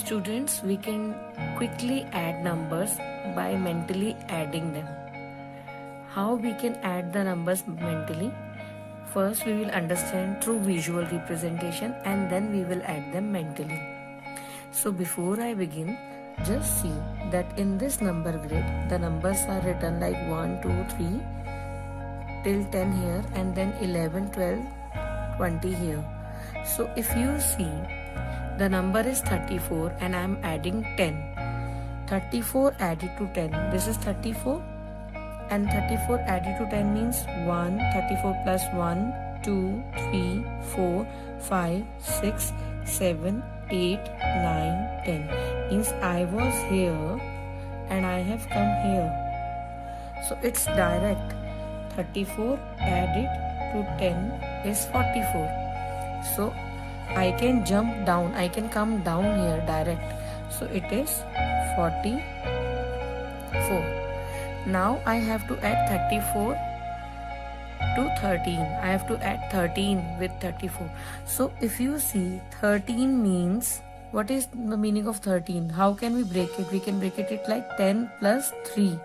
Students, we can quickly add numbers by mentally adding them. How we can add the numbers mentally? First, we will understand through visual representation and then we will add them mentally. So before I begin, just see that in this number grid, the numbers are written like 1, 2, 3 till 10 here and then 11, 12, 20 here. So if you see, the number is 34 and I am adding 10. 34 added to 10. This is 34 and 34 added to 10 means 1. 34 plus 1, 2, 3, 4, 5, 6, 7, 8, 9, 10. Means I was here and I have come here. So it's direct. 34 added to 10 is 44. So I can jump down, I can come down here direct. So it is 44. Now I have to add 34 to 13. I have to add 13 with 34. So if you see 13 means, what is the meaning of 13? How can we break it? We can break it like 10 plus 3.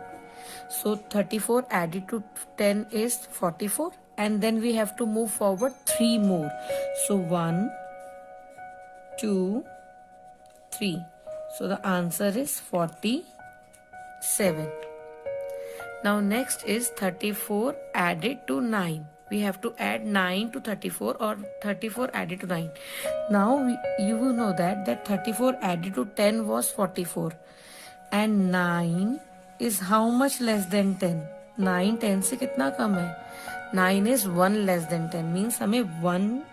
So 34 added to 10 is 44 and then we have to move forward 3 more. So 1, 2, 3. So the answer is 47. Now next is 34 added to 9. We have to add 9 to 34 or 34 added to 9. Now you will know that 34 added to 10 was 44 and 9 is how much less than 10? 9 10 से कितना कम है? 9 is 1 less than 10 means हमें 1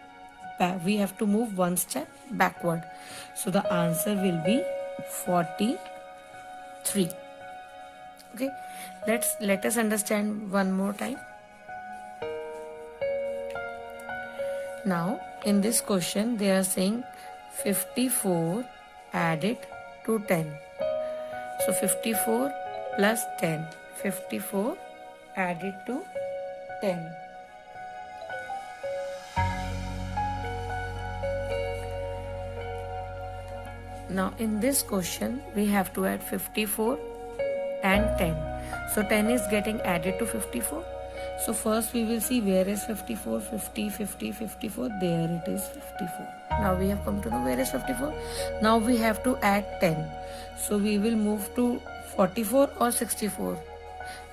we have to move 1 step backward. So the answer will be 43. Okay, let us understand one more time. Now in this question they are saying 54 added to 10. So 54 plus 10. 54 added to 10. Now in this question we have to add 54 and 10. So 10 is getting added to 54. So first we will see where is 54, 50, 50, 54. There it is 54. Now we have come to know where is 54. Now we have to add 10. So we will move to 44 or 64.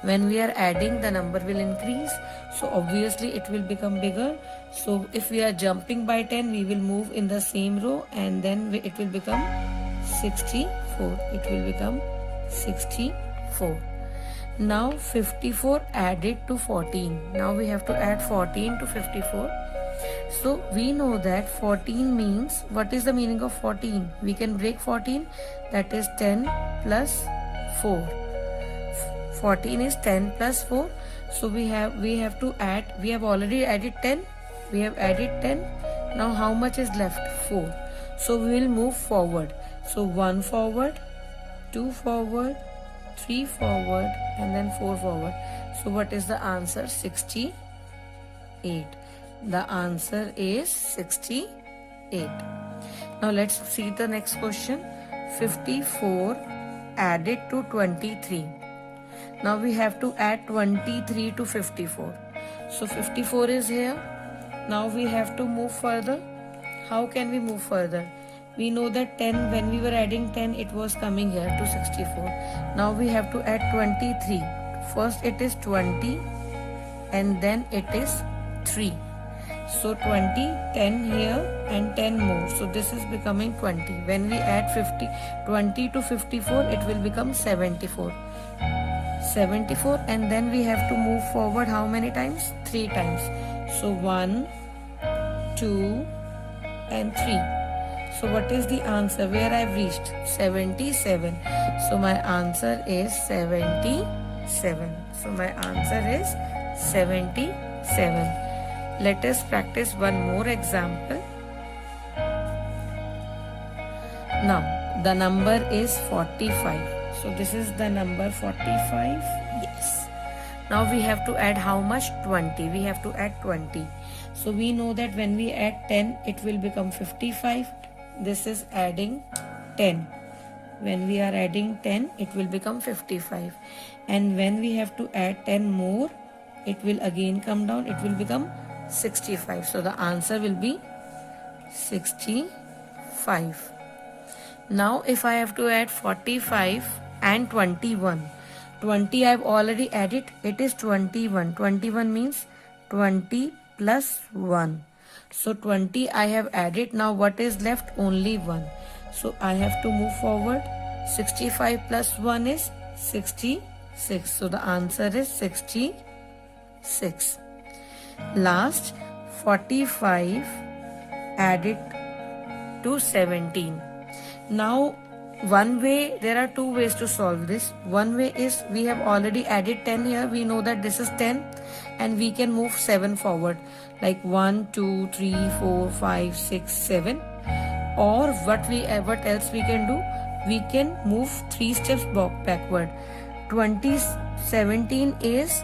When we are adding, the number will increase. So obviously it will become bigger. So if we are jumping by 10, we will move in the same row and then it will become 64. It will become 64. Now 54 added to 14. Now we have to add 14 to 54. So we know that 14 means, what is the meaning of 14? We can break 14, that is 10 plus 4. 14 is 10 plus 4. So we have to add, we have already added 10. We have added 10. Now how much is left? 4. So we will move forward. So 1 forward, 2 forward, 3 forward and then 4 forward. So what is the answer? 68. The answer is 68. Now let's see the next question. 54 added to 23. Now we have to add 23 to 54. So 54 is here. Now we have to move further. How can we move further? We know that 10, when we were adding 10, it was coming here to 64. Now we have to add 23. First it is 20 and then it is 3. So 20, 10 here and 10 more. So this is becoming 20. When we add 20 to 54, it will become 74. 74 and then we have to move forward how many times? 3 times. So 1, 2 and 3. So what is the answer? Where I've reached? 77. So my answer is 77. So my answer is 77. Let us practice one more example. Now the number is 45. So this is the number 45. Yes. Now we have to add how much? 20. We have to add 20. So we know that when we add 10, it will become 55. This is adding 10. When we are adding 10, it will become 55. And when we have to add 10 more, it will again come down. It will become 65. So the answer will be 65. Now if I have to add 45 and 21. 20 I have already added. It is 21. 21 means 20 plus 1. So 20 I have added. Now what is left? Only 1. So I have to move forward. 65 plus 1 is 66. So the answer is 66. Last, 45 added to 17. Now there are two ways to solve this. One way is we have already added 10 here. We know that this is 10 and we can move 7 forward, like 1, 2, 3, 4, 5, 6, 7. Or what else we can do? We can move 3 steps backward. 17 is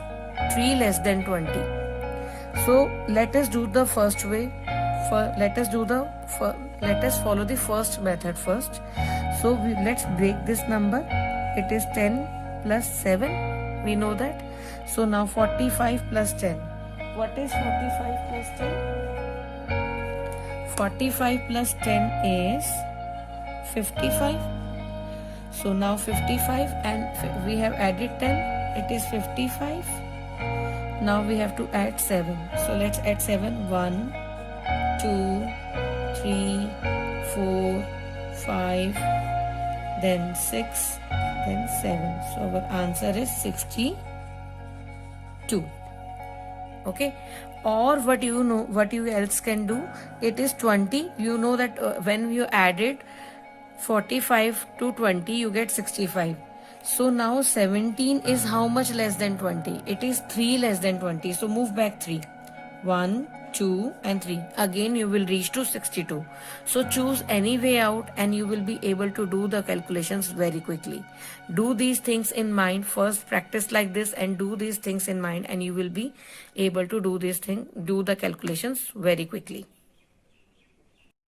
3 less than 20. So let us do the first way. Let us follow the first method first. So let's break this number. It is 10 plus 7. We know that. So now 45 plus 10. What is 45 plus 10? 45 plus 10 is 55. So now 55 and we have added 10. It is 55. Now we have to add 7. So let's add 7. 1, 2, 3, 4, 5, then 6, then 7. So our answer is 62. Okay. Or what you else can do, it is 20. You know that when you added 45 to 20, you get 65. So now 17 is how much less than 20? It is 3 less than 20. So move back 3. 1, 2 and 3. Again you will reach to 62. So choose any way out and you will be able to do the calculations very quickly. Do these things in mind. First practice like this and do these things in mind and you will be able to do the calculations very quickly.